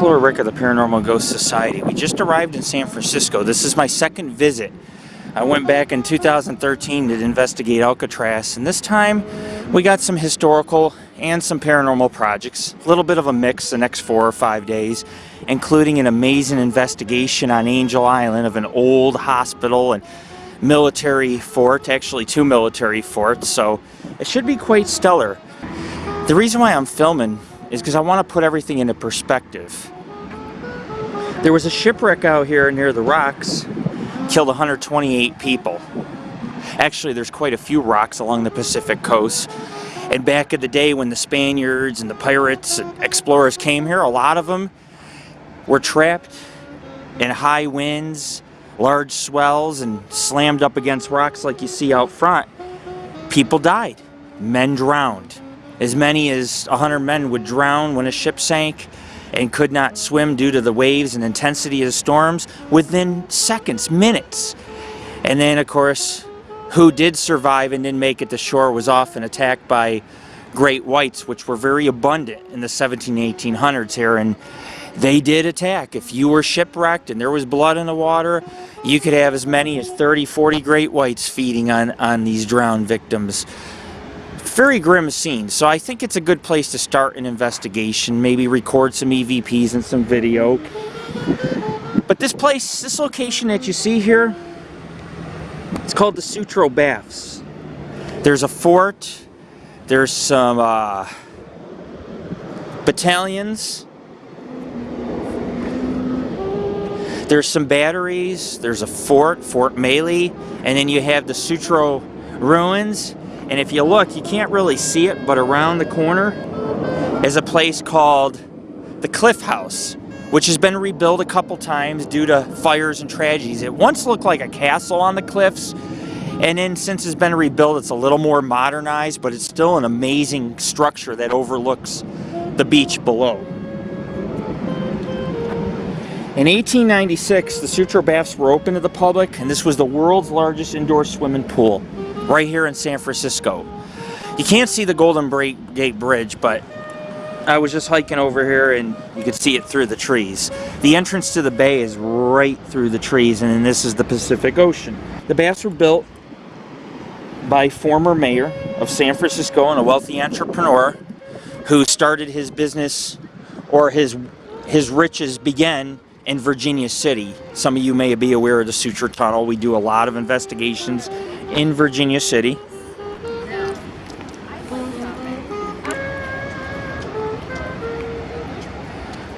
floor Rick of the Paranormal Ghost Society. We just arrived in San Francisco. This is my second visit. I went back in 2013 to investigate Alcatraz, and this time we got some historical and some paranormal projects. A little bit of a mix the next 4 or 5 days, including an amazing investigation on Angel Island of an old hospital and military fort, actually 2 military forts, so it should be quite stellar. The reason why I'm filming is because I want to put everything into perspective. There was a shipwreck out here near the rocks, killed 128 people. Actually, there's quite a few rocks along the Pacific coast. And back in the day when the Spaniards and the pirates and explorers came here, a lot of them were trapped in high winds, large swells, and slammed up against rocks like you see out front. People died. Men drowned. As many as 100 men would drown when a ship sank and could not swim due to the waves and intensity of the storms within seconds, minutes. And then, of course, who did survive and didn't make it to shore was often attacked by great whites, which were very abundant in the 1800s here, and they did attack. If you were shipwrecked and there was blood in the water, you could have as many as 30, 40 great whites feeding on these drowned victims. Very grim scene, so I think it's a good place to start an investigation, maybe record some EVPs and some video. But this place, this location that you see here, it's called the Sutro Baths. There's a fort, there's some battalions, there's some batteries, there's a fort, Fort Melee, and then you have the Sutro ruins. And if you look, you can't really see it, but around the corner is a place called the Cliff House, which has been rebuilt a couple times due to fires and tragedies. It once looked like a castle on the cliffs, and then since it's been rebuilt, it's a little more modernized, but it's still an amazing structure that overlooks the beach below. In 1896, the Sutro Baths were open to the public, and this was the world's largest indoor swimming pool, right here in San Francisco. You can't see the Golden Gate Bridge, but I was just hiking over here and you could see it through the trees. The entrance to the bay is right through the trees, and then this is the Pacific Ocean. The baths were built by former mayor of San Francisco and a wealthy entrepreneur who started his business, or his riches began in Virginia City. Some of you may be aware of the Sutro Tunnel. We do a lot of investigations in Virginia City.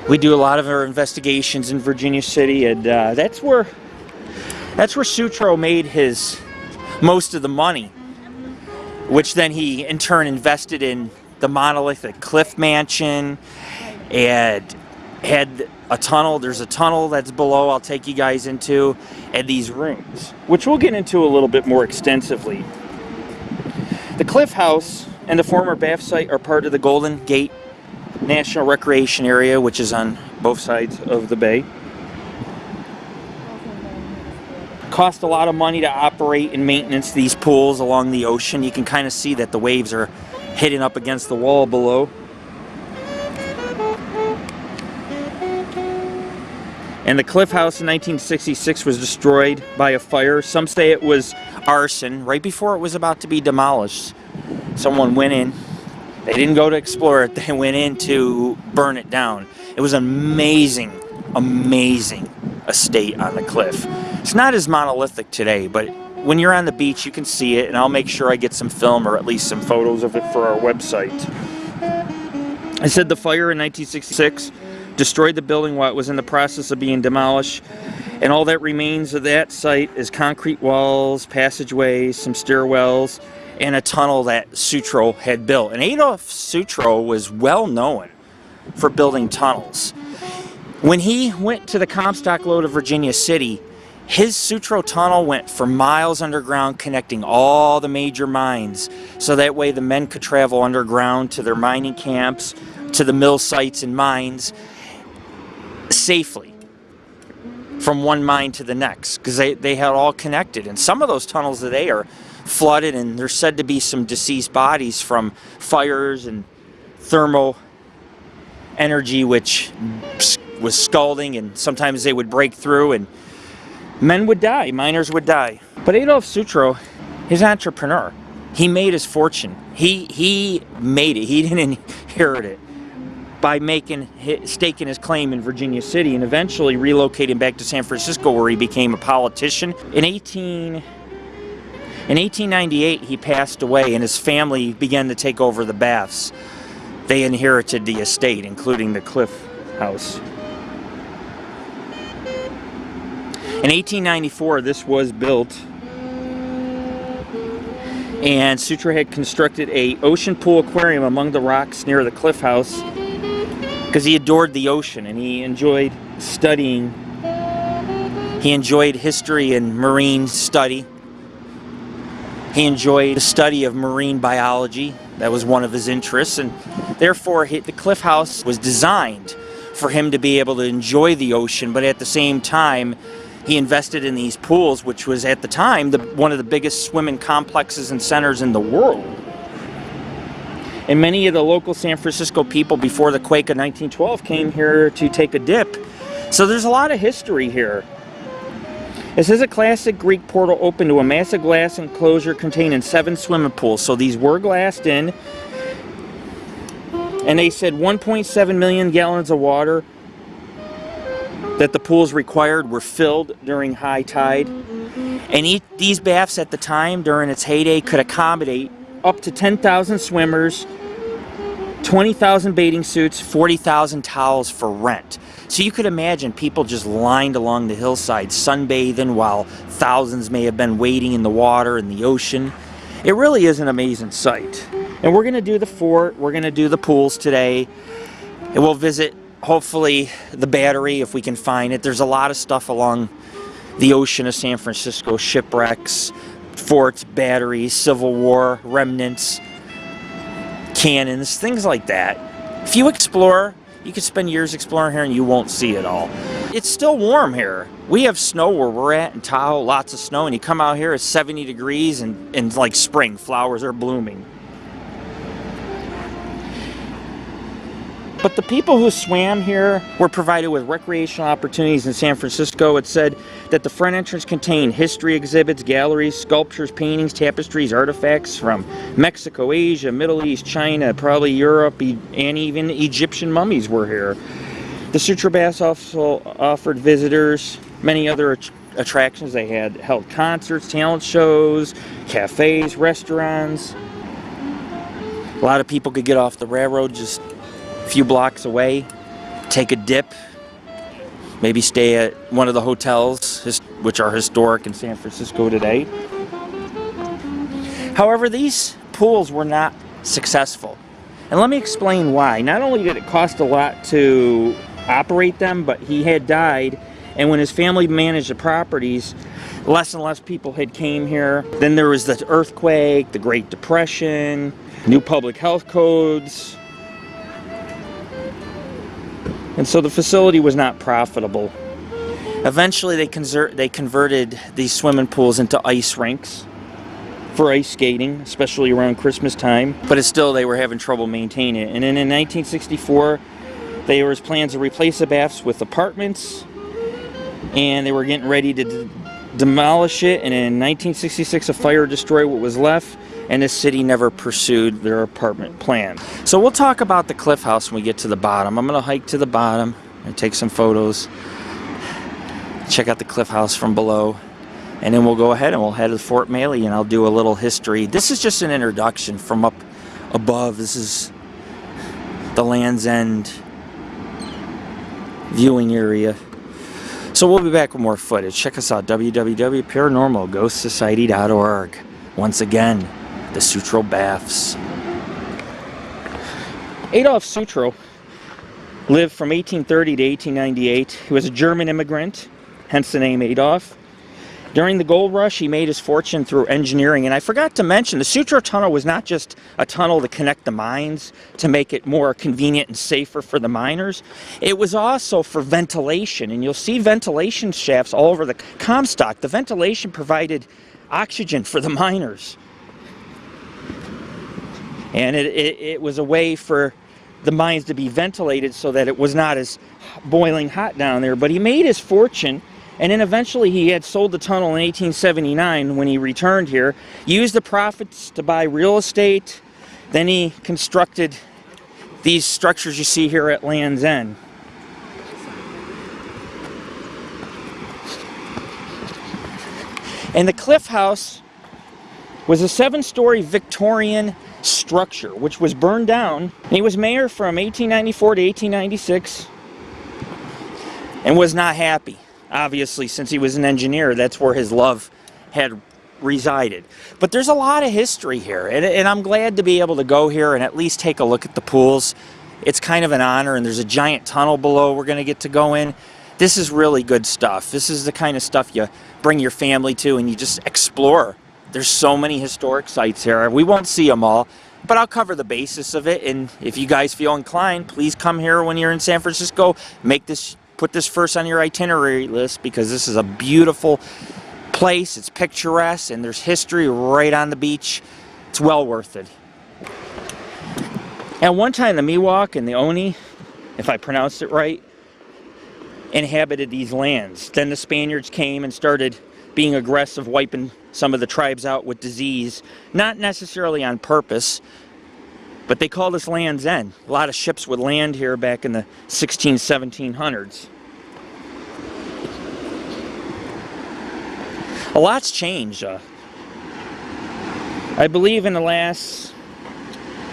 We do a lot of our investigations in Virginia City, and that's where Sutro made his most of the money, which then he in turn invested in the monolithic Cliff Mansion and had a tunnel. There's a tunnel that's below I'll take you guys into, and these rings, which we'll get into a little bit more extensively. The Cliff House and the former bath site are part of the Golden Gate National Recreation Area, which is on both sides of the bay. Cost a lot of money to operate and maintenance these pools along the ocean. You can kind of see that the waves are hitting up against the wall below. And the Cliff House in 1966 was destroyed by a fire. Some say it was arson right before it was about to be demolished. Someone went in. They didn't go to explore it. They went in to burn it down. It was an amazing, amazing estate on the cliff. It's not as monolithic today, but when you're on the beach, you can see it, and I'll make sure I get some film or at least some photos of it for our website. I said the fire in 1966 destroyed the building while it was in the process of being demolished, and all that remains of that site is concrete walls, passageways, some stairwells, and a tunnel that Sutro had built. And Adolph Sutro was well known for building tunnels. When he went to the Comstock Lode of Virginia City, his Sutro tunnel went for miles underground, connecting all the major mines, so that way the men could travel underground to their mining camps, to the mill sites and mines safely from one mine to the next, because they had all connected. And some of those tunnels today are flooded, and there's said to be some deceased bodies from fires and thermal energy which was scalding, and sometimes they would break through and men would die, miners would die. But Adolph Sutro, he's an entrepreneur. He made his fortune. He made it. He didn't inherit it by staking his claim in Virginia City and eventually relocating back to San Francisco, where he became a politician. In 1898, he passed away, and his family began to take over the Baths. They inherited the estate, including the cliff house. In 1894, this was built, and Sutro had constructed a ocean pool aquarium among the rocks near the cliff house because he adored the ocean and he enjoyed studying. He enjoyed history and marine study. He enjoyed the study of marine biology. That was one of his interests, and therefore the cliff house was designed for him to be able to enjoy the ocean, but at the same time he invested in these pools, which was at the time one of the biggest swimming complexes and centers in the world. And many of the local San Francisco people before the quake of 1912 came here to take a dip. So there's a lot of history here. This is a classic Greek portal open to a massive glass enclosure containing 7 swimming pools. So these were glassed in. And they said 1.7 million gallons of water that the pools required were filled during high tide. And these baths at the time, during its heyday, could accommodate up to 10,000 swimmers, 20,000 bathing suits, 40,000 towels for rent. So you could imagine people just lined along the hillside sunbathing while thousands may have been wading in the water in the ocean. It really is an amazing sight. And we're going to do the fort, we're going to do the pools today, and we'll visit hopefully the battery if we can find it. There's a lot of stuff along the ocean of San Francisco, shipwrecks, forts, batteries, Civil War remnants, cannons, things like that. If you explore, you could spend years exploring here and you won't see it all. It's still warm here. We have snow where we're at in Tahoe, lots of snow, and you come out here, it's 70 degrees and like spring, flowers are blooming. But the people who swam here were provided with recreational opportunities in San Francisco. It said that the front entrance contained history exhibits, galleries, sculptures, paintings, tapestries, artifacts from Mexico, Asia, Middle East, China, probably Europe, and even Egyptian mummies were here. The Sutro Baths also offered visitors many other attractions. They had held concerts, talent shows, cafes, restaurants. A lot of people could get off the railroad just a few blocks away, take a dip, maybe stay at one of the hotels, which are historic in San Francisco today. However, these pools were not successful. And let me explain why. Not only did it cost a lot to operate them, but he had died, and when his family managed the properties, less and less people had came here. Then there was the earthquake, the Great Depression, new public health codes. And so the facility was not profitable. Eventually they converted these swimming pools into ice rinks for ice skating, especially around Christmas time. But they were having trouble maintaining it. And then in 1964, there was plans to replace the baths with apartments, and they were getting ready to demolish it. And in 1966, a fire destroyed what was left, and the city never pursued their apartment plan. So we'll talk about the cliff house when we get to the bottom. I'm going to hike to the bottom and take some photos, check out the cliff house from below, and then we'll go ahead and we'll head to Fort Maley and I'll do a little history. This is just an introduction from up above. This is the Land's End viewing area. So we'll be back with more footage. Check us out, www.paranormalghostsociety.org. Once again, the Sutro Baths. Adolph Sutro lived from 1830 to 1898. He was a German immigrant, hence the name Adolph. During the gold rush, he made his fortune through engineering. And I forgot to mention, the Sutro Tunnel was not just a tunnel to connect the mines to make it more convenient and safer for the miners. It was also for ventilation. And you'll see ventilation shafts all over the Comstock. The ventilation provided oxygen for the miners. And it was a way for the mines to be ventilated so that it was not as boiling hot down there. But he made his fortune, and then eventually he had sold the tunnel in 1879 when he returned here, used the profits to buy real estate. Then he constructed these structures you see here at Land's End. And the Cliff House was a 7-story Victorian structure which was burned down. And he was mayor from 1894 to 1896 and was not happy. Obviously, since he was an engineer, that's where his love had resided. But there's a lot of history here, and I'm glad to be able to go here and at least take a look at the pools. It's kind of an honor, and there's a giant tunnel below we're going to get to go in. This is really good stuff. This is the kind of stuff you bring your family to and you just explore. There's so many historic sites here. We won't see them all, but I'll cover the basis of it. And if you guys feel inclined, please come here when you're in San Francisco. Put this first on your itinerary list, because this is a beautiful place. It's picturesque, and there's history right on the beach. It's well worth it. At one time, the Miwok and the Oni, if I pronounced it right, inhabited these lands. Then the Spaniards came and started being aggressive, wiping some of the tribes out with disease. Not necessarily on purpose, but they called this Land's End. A lot of ships would land here back in the 1700s. A lot's changed. I believe in the last,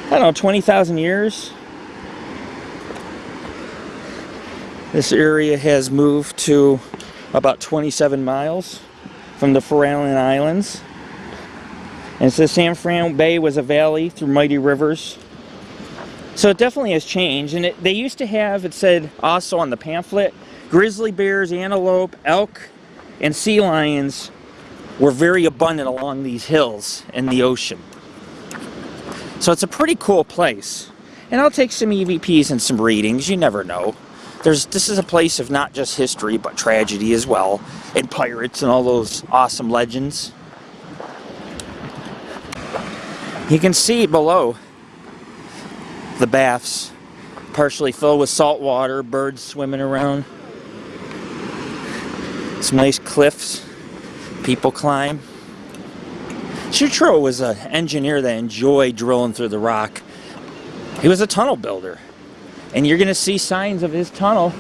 20,000 years, this area has moved to about 27 miles from the Farallon Islands. And it says San Fran Bay was a valley through mighty rivers. So it definitely has changed. And they used to have, it said also on the pamphlet, grizzly bears, antelope, elk, and sea lions were very abundant along these hills in the ocean. So it's a pretty cool place. And I'll take some EVPs and some readings. You never know. This is a place of not just history, but tragedy as well. And pirates and all those awesome legends. You can see below the baths, partially filled with salt water, birds swimming around. Some nice cliffs people climb. Sutro was an engineer that enjoyed drilling through the rock. He was a tunnel builder. And you're going to see signs of his tunnel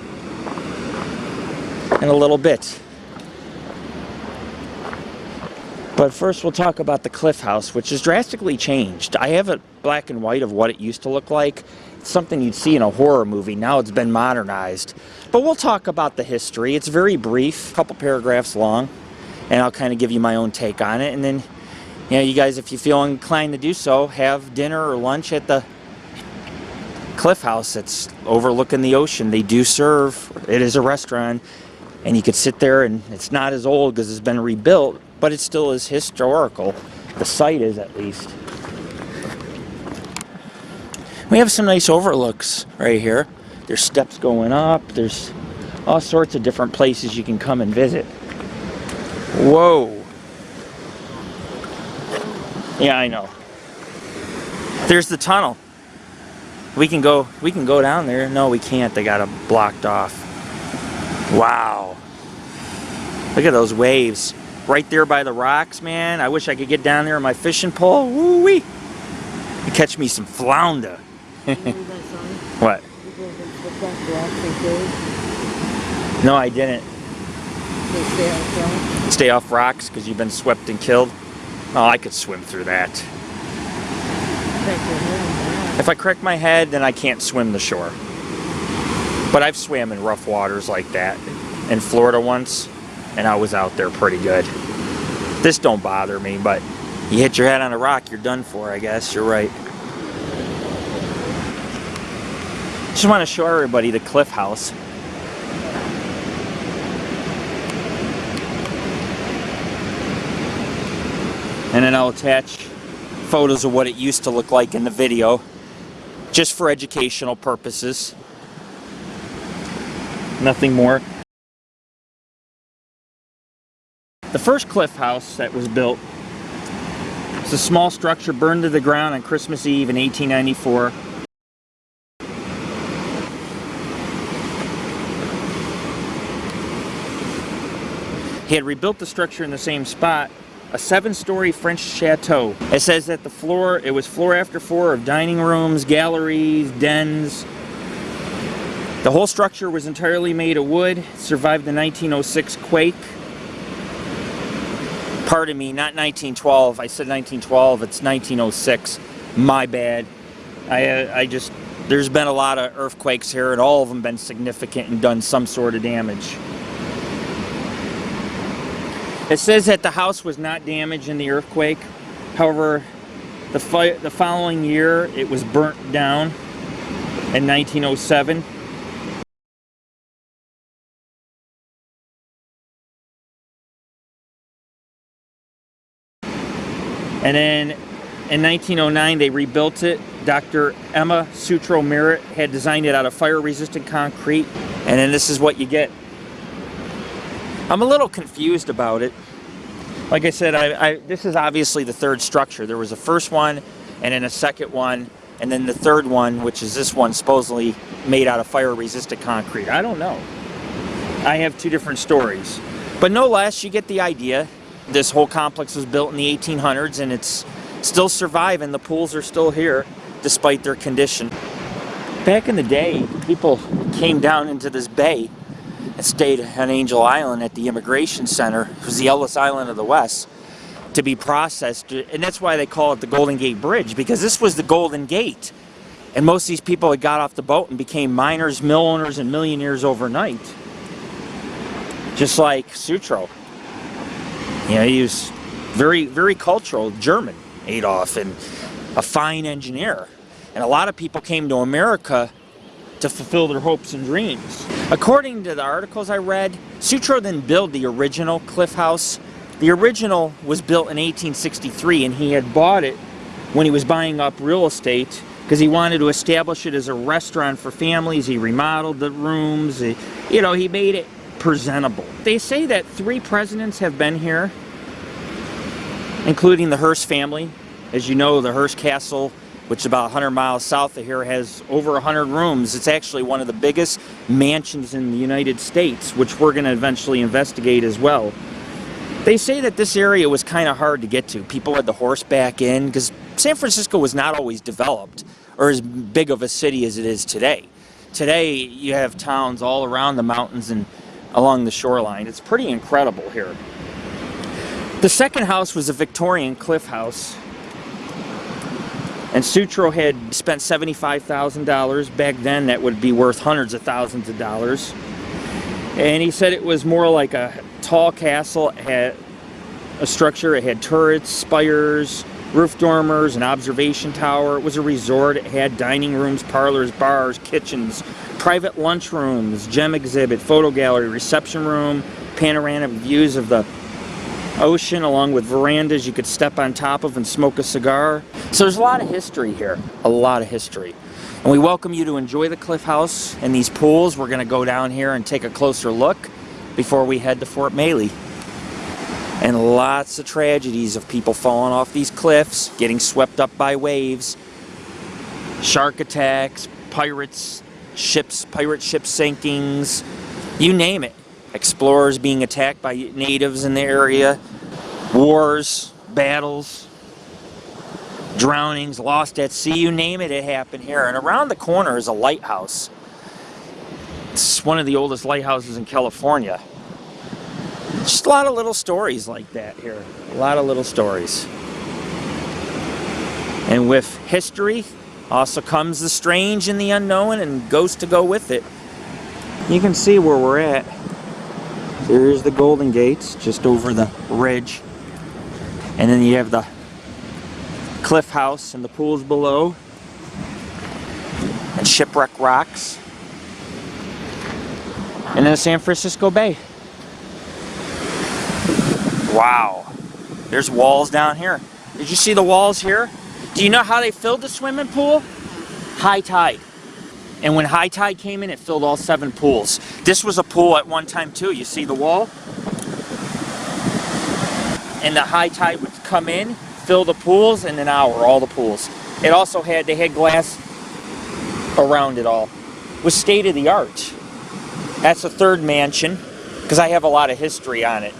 in a little bit. But first we'll talk about the Cliff House, which has drastically changed. I have it black and white of what it used to look like. It's something you'd see in a horror movie. Now it's been modernized. But we'll talk about the history. It's very brief, a couple paragraphs long. And I'll kind of give you my own take on it. And then, you guys, if you feel inclined to do so, have dinner or lunch at the Cliff House that's overlooking the ocean. They do serve. It is a restaurant. And you could sit there, and it's not as old because it's been rebuilt, but it still is historical. The site is, at least. We have some nice overlooks right here. There's steps going up. There's all sorts of different places you can come and visit. Whoa. Yeah, I know. There's the tunnel. We can go down there. No, we can't. They got it blocked off. Wow. Look at those waves. Right there by the rocks, man. I wish I could get down there on my fishing pole. Woo-wee. You catch me some flounder. What? No, I didn't. Stay off rocks because you've been swept and killed? Oh, I could swim through that. If I crack my head, then I can't swim the shore. But I've swam in rough waters like that in Florida once, and I was out there pretty good. This don't bother me, but you hit your head on a rock, you're done for, I guess. You're right. Just want to show everybody the Cliff House. And then I'll attach photos of what it used to look like in the video, just for educational purposes. Nothing more. The first Cliff House that was built was a small structure burned to the ground on Christmas Eve in 1894. He had rebuilt the structure in the same spot, a 7-story French chateau. It says that it was floor after floor of dining rooms, galleries, dens. The whole structure was entirely made of wood. It survived the 1906 quake. Pardon me, not 1912. I said 1912, it's 1906. My bad. There's been a lot of earthquakes here, and all of them been significant and done some sort of damage. It says that the house was not damaged in the earthquake. However, the following year, it was burnt down in 1907. And then in 1909, they rebuilt it. Dr. Emma Sutro Merritt had designed it out of fire-resistant concrete. And then this is what you get. I'm a little confused about it. Like I said, this is obviously the third structure. There was a first one, and then a second one, and then the third one, which is this one, supposedly made out of fire-resistant concrete. I don't know. I have two different stories. But no less, you get the idea. This whole complex was built in the 1800s, and it's still surviving. The pools are still here, despite their condition. Back in the day, people came down into this bay and stayed on Angel Island at the immigration center. It was the Ellis Island of the West, to be processed. And that's why they call it the Golden Gate Bridge, because this was the Golden Gate. And most of these people had got off the boat and became miners, mill owners, and millionaires overnight. Just like Sutro. You know, he was very, very cultural, German, Adolph, and a fine engineer. And a lot of people came to America to fulfill their hopes and dreams. According to the articles I read, Sutro didn't build the original cliff house. The original was built in 1863, and he had bought it when he was buying up real estate because he wanted to establish it as a restaurant for families. He remodeled the rooms. He made it presentable. They say that 3 presidents have been here, including the Hearst family. As you know, the Hearst Castle, which is about 100 miles south of here, has over 100 rooms. It's actually one of the biggest mansions in the United States, which we're going to eventually investigate as well. They say that this area was kind of hard to get to. People had to horseback in, because San Francisco was not always developed or as big of a city as it is today. Today, you have towns all around the mountains and along the shoreline. It's pretty incredible here. The second house was a Victorian cliff house. And Sutro had spent $75,000. Back then, that would be worth hundreds of thousands of dollars. And he said it was more like a tall castle. It had a structure. It had turrets, spires, roof dormers, an observation tower. It was a resort. It had dining rooms, parlors, bars, kitchens, private lunch rooms, gem exhibit, photo gallery, reception room, panoramic views of the ocean, along with verandas you could step on top of and smoke a cigar. So there's a lot of history here, a lot of history. And we welcome you to enjoy the cliff house and these pools. We're going to go down here and take a closer look before we head to Fort Maley. And lots of tragedies of people falling off these cliffs, getting swept up by waves, shark attacks, pirate ship sinkings, you name it. Explorers being attacked by natives in the area, wars, battles, drownings, lost at sea, you name it, it happened here. And around the corner is a lighthouse. It's one of the oldest lighthouses in California. Just a lot of little stories like that here. A lot of little stories. And with history also comes the strange and the unknown and ghosts to go with it. You can see where we're at. There's the Golden Gates, just over the ridge. And then you have the cliff house and the pools below. And Shipwreck Rocks. And then San Francisco Bay. Wow. There's walls down here. Did you see the walls here? Do you know how they filled the swimming pool? High tide. And when high tide came in, it filled all 7 pools. This was a pool at one time too. You see the wall? And the high tide would come in, fill the pools in an hour, all the pools. It also had, they had glass around it all. It was state of the art. That's the third mansion, because I have a lot of history on it.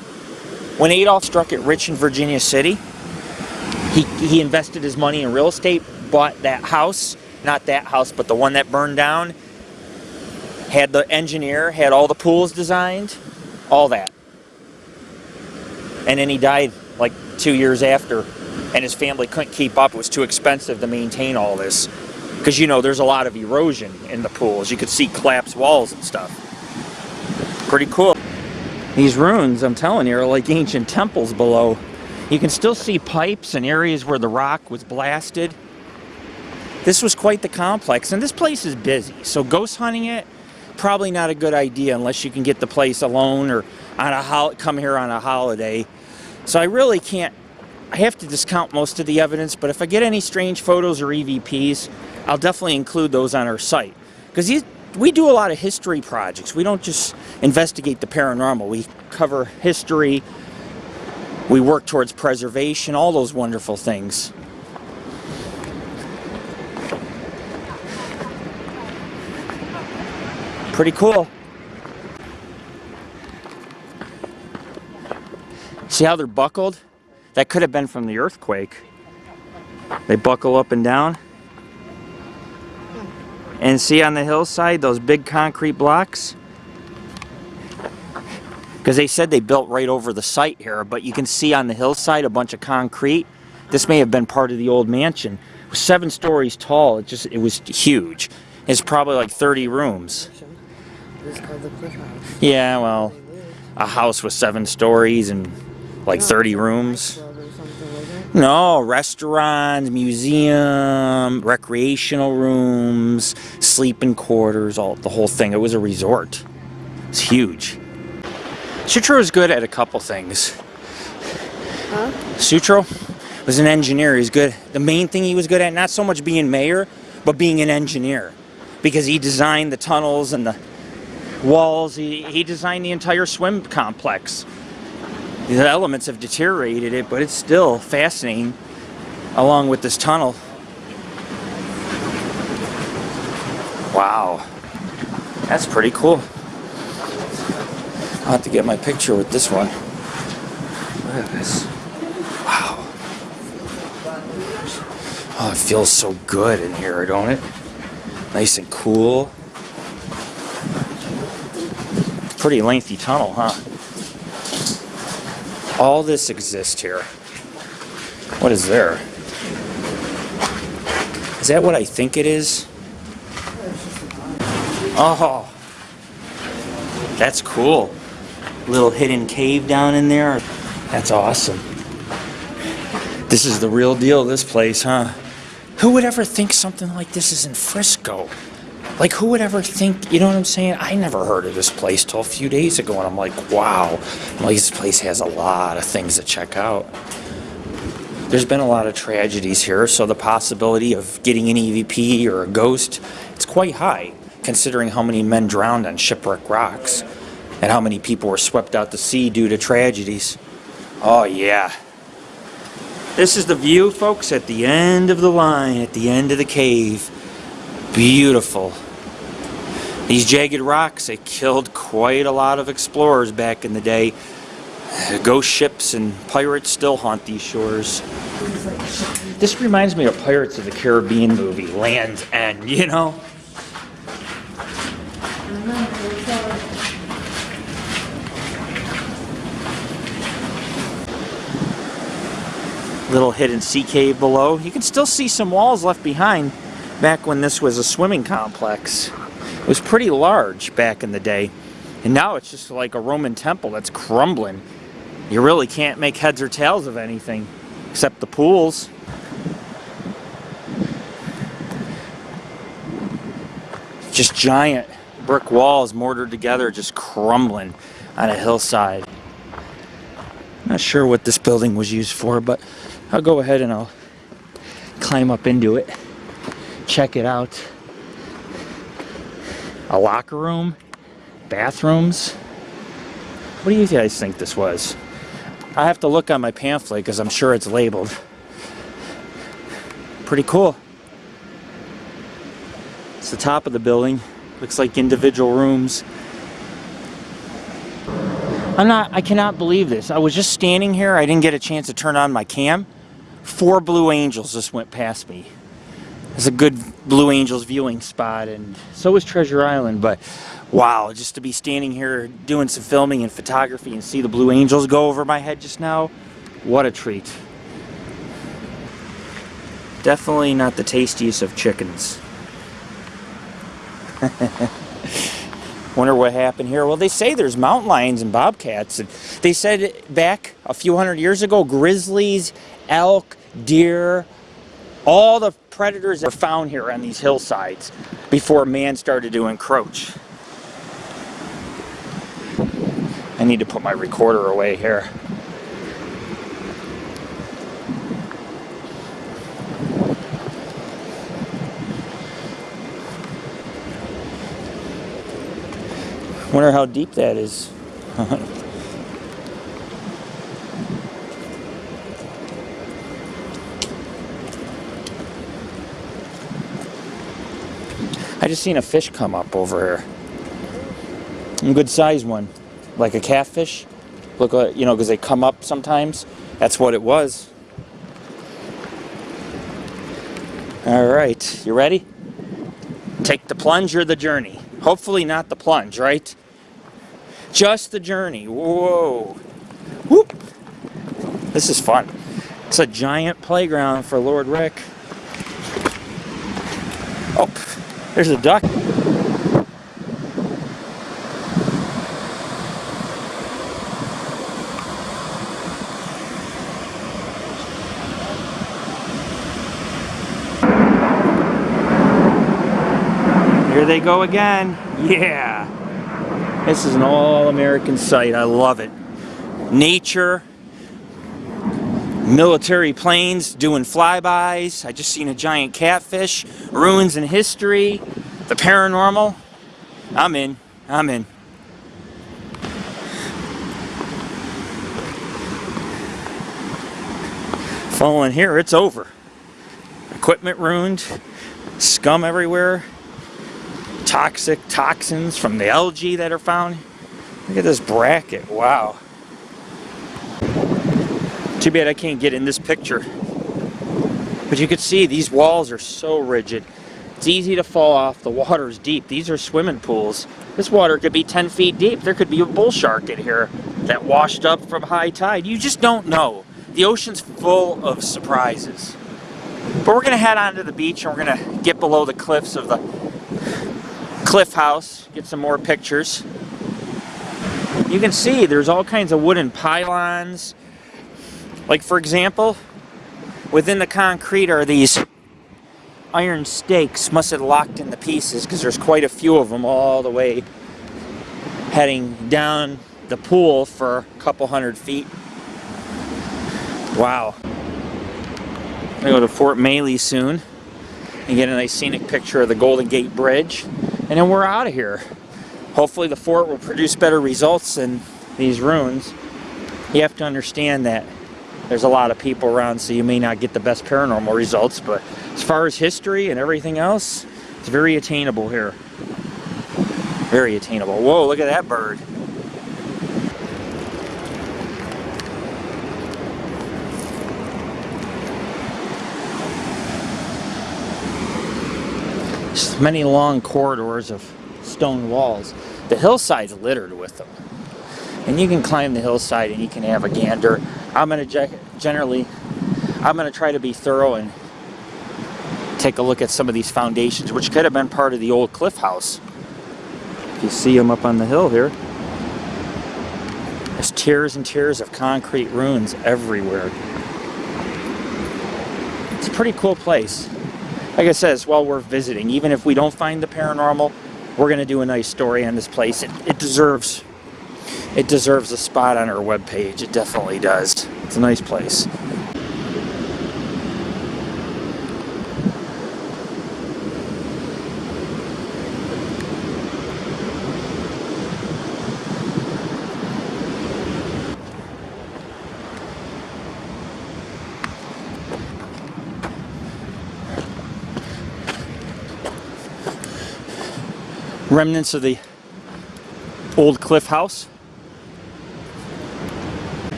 When Adolph struck it rich in Virginia City, he invested his money in real estate, bought that house, not that house, but the one that burned down, had the engineer, had all the pools designed, all that. And then he died like 2 years after, and his family couldn't keep up. It was too expensive to maintain all this. Because, you know, there's a lot of erosion in the pools. You could see collapsed walls and stuff. Pretty cool. These ruins, I'm telling you, are like ancient temples below. You can still see pipes and areas where the rock was blasted. This was quite the complex, and this place is busy, so ghost hunting it, probably not a good idea unless you can get the place alone or on come here on a holiday. So I really can't, I have to discount most of the evidence, but if I get any strange photos or EVPs, I'll definitely include those on our site. Because we do a lot of history projects. We don't just investigate the paranormal. We cover history. We work towards preservation, all those wonderful things. Pretty cool. See how they're buckled? That could have been from the earthquake. They buckle up and down. And see on the hillside those big concrete blocks? Because they said they built right over the site here, but you can see on the hillside a bunch of concrete. This may have been part of the old mansion. It was 7 stories tall. It was huge. It's probably like 30 rooms. It's called the Cliff House. Yeah, well, a house with 7 stories and like 30 rooms. No, restaurants, museum, recreational rooms, sleeping quarters, the whole thing. It was a resort. It's huge. Sutro is good at a couple things. Huh? Sutro was an engineer. He's good. The main thing he was good at, not so much being mayor, but being an engineer. Because he designed the tunnels and the walls. He designed the entire swim complex. The elements have deteriorated it, but it's still fascinating, along with this tunnel. Wow, that's pretty cool. I'll have to get my picture with this one. Look at this. Wow. Oh, it feels so good in here, don't it? Nice and cool. Pretty lengthy tunnel, huh? All this exists here. What is there? Is that what I think it is? Oh, that's cool. Little hidden cave down in there. That's awesome. This is the real deal, this place, huh? Who would ever think something like this is in Frisco? Like, who would ever think, you know what I'm saying? I never heard of this place till a few days ago, and I'm like, wow. I'm like, this place has a lot of things to check out. There's been a lot of tragedies here, so the possibility of getting an EVP or a ghost, it's quite high, considering how many men drowned on shipwreck rocks and how many people were swept out to sea due to tragedies. Oh, yeah. This is the view, folks, at the end of the line, at the end of the cave. Beautiful. These jagged rocks, they killed quite a lot of explorers back in the day. Ghost ships and pirates still haunt these shores. This reminds me of Pirates of the Caribbean movie, Land's End, you know? Little hidden sea cave below. You can still see some walls left behind back when this was a swimming complex. It was pretty large back in the day. And now it's just like a Roman temple that's crumbling. You really can't make heads or tails of anything except the pools. Just giant brick walls mortared together, just crumbling on a hillside. Not sure what this building was used for, but I'll go ahead and I'll climb up into it. Check it out. A locker room, bathrooms. What do you guys think this was? I have to look on my pamphlet because I'm sure it's labeled. Pretty cool. It's the top of the building. Looks like individual rooms. I cannot believe this. I was just standing here. I didn't get a chance to turn on my cam. 4 Blue Angels just went past me. It's a good Blue Angels viewing spot, and so is Treasure Island. But wow, just to be standing here doing some filming and photography and see the Blue Angels go over my head just now, what a treat. Definitely not the tastiest of chickens. Wonder what happened here. Well, they say there's mountain lions and bobcats. And they said back a few hundred years ago, grizzlies, elk, deer, all the predators are found here on these hillsides before man started to encroach. I need to put my recorder away here. Wonder how deep that is. I just seen a fish come up over here. A good sized one. Like a catfish. Look, you know, because they come up sometimes. That's what it was. Alright, you ready? Take the plunge or the journey. Hopefully not the plunge, right? Just the journey. Whoa. Whoop. This is fun. It's a giant playground for Lord Rick. Oh, there's a duck. Here they go again. Yeah. This is an all-American sight. I love it. Nature, military planes doing flybys. I just seen a giant catfish, ruins in history, the paranormal. I'm in. I'm in. Falling here, it's over. Equipment ruined, scum everywhere. Toxic toxins from the algae that are found. Look at this bracket. Wow. Too bad I can't get in this picture. But you can see these walls are so rigid. It's easy to fall off. The water is deep. These are swimming pools. This water could be 10 feet deep. There could be a bull shark in here that washed up from high tide. You just don't know. The ocean's full of surprises. But we're going to head on to the beach and we're going to get below the cliffs of the Cliff House, get some more pictures. You can see there's all kinds of wooden pylons. Like, for example, within the concrete are these iron stakes. Must have locked into pieces because there's quite a few of them all the way heading down the pool for a couple hundred feet. Wow. I'm going to go to Fort Maley soon and get a nice scenic picture of the Golden Gate Bridge. And then we're out of here. Hopefully the fort will produce better results than these ruins. You have to understand that there's a lot of people around, so you may not get the best paranormal results, but as far as history and everything else, it's very attainable here. Very attainable. Whoa, look at that bird. Many long corridors of stone walls. The hillside's littered with them. And you can climb the hillside and you can have a gander. I'm going to try to be thorough and take a look at some of these foundations, which could have been part of the old cliff house. You see them up on the hill here. There's tiers and tiers of concrete ruins everywhere. It's a pretty cool place. Like I said, it's well worth visiting. Even if we don't find the paranormal, we're going to do a nice story on this place. It deserves a spot on our webpage. It definitely does. It's a nice place. Remnants of the old cliff house.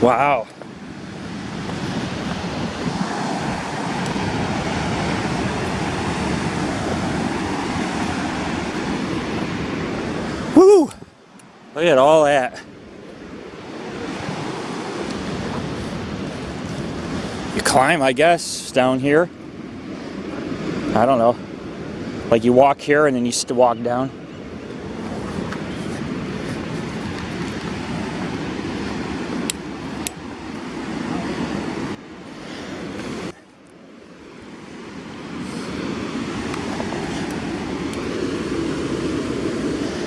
Wow. Woo! Look at all that. You climb, I guess, down here. I don't know. Like you walk here and then you still walk down.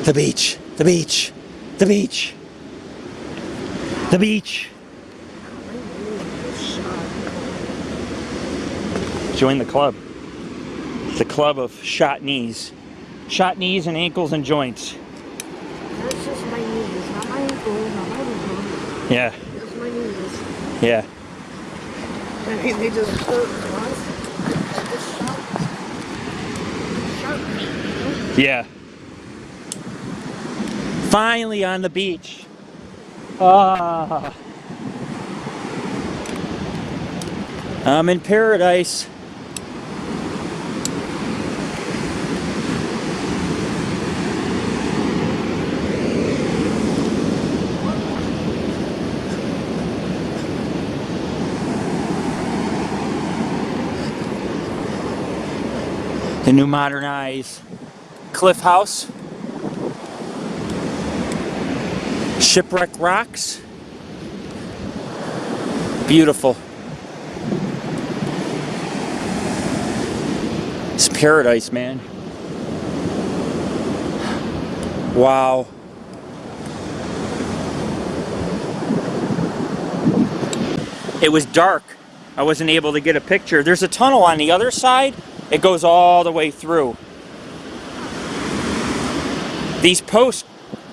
The beach, the beach, the beach, the beach. Join the club. The club of shot knees. Shot knees and ankles and joints. That's just my knees, not my ankle, not my ankle. Yeah. Just my knees. Yeah. I mean, they just hurt once. Just sharp feet. Yeah. Finally on the beach. Ah. I'm in paradise. The new modernized cliff house. Shipwreck rocks. Beautiful. It's paradise, man. Wow. It was dark. I wasn't able to get a picture. There's a tunnel on the other side. It goes all the way through. These posts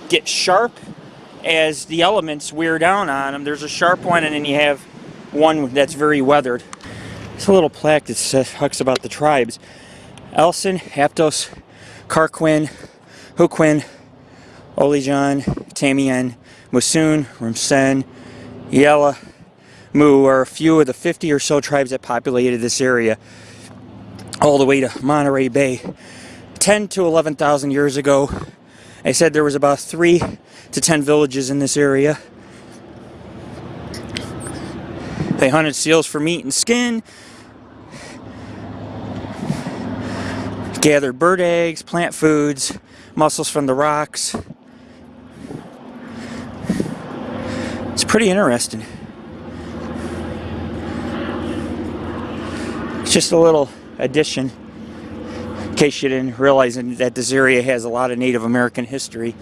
get sharp as the elements wear down on them. There's a sharp one, and then you have one that's very weathered. It's a little plaque that talks about the tribes. Elson, Aptos, Karquin, Huquin, Olijan, Tamian, Musun, Rumsen, Yela, Mu are a few of the 50 or so tribes that populated this area, all the way to Monterey Bay. 10 to 11,000 years ago, I said there was about 3 to 10 villages in this area. They hunted seals for meat and skin, gathered bird eggs, plant foods, mussels from the rocks. It's pretty interesting. It's just a little addition, in case you didn't realize that this area has a lot of Native American history.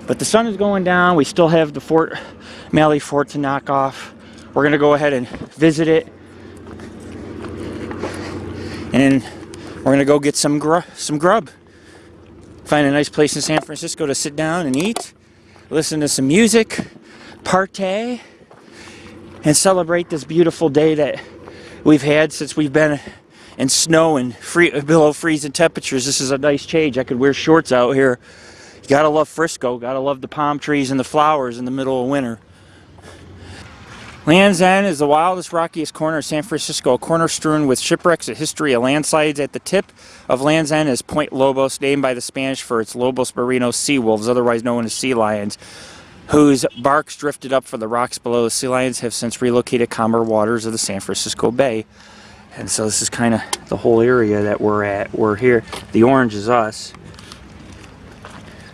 But the sun is going down. We still have the Fort Malley Fort to knock off. We're going to go ahead and visit it. And we're going to go get some grub. Find a nice place in San Francisco to sit down and eat. Listen to some music. Partay. And celebrate this beautiful day that we've had since we've been in snow and below freezing temperatures. This is a nice change. I could wear shorts out here. You gotta love Frisco. Gotta love the palm trees and the flowers in the middle of winter. Land's End is the wildest, rockiest corner of San Francisco, a corner strewn with shipwrecks, a history of landslides. At the tip of Land's End is Point Lobos, named by the Spanish for its Lobos Marinos sea wolves, otherwise known as sea lions, whose barks drifted up from the rocks below. The sea lions have since relocated calmer waters of the San Francisco Bay. And so this is kind of the whole area that we're at. We're here. The orange is us.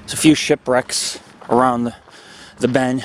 There's a few shipwrecks around the bend.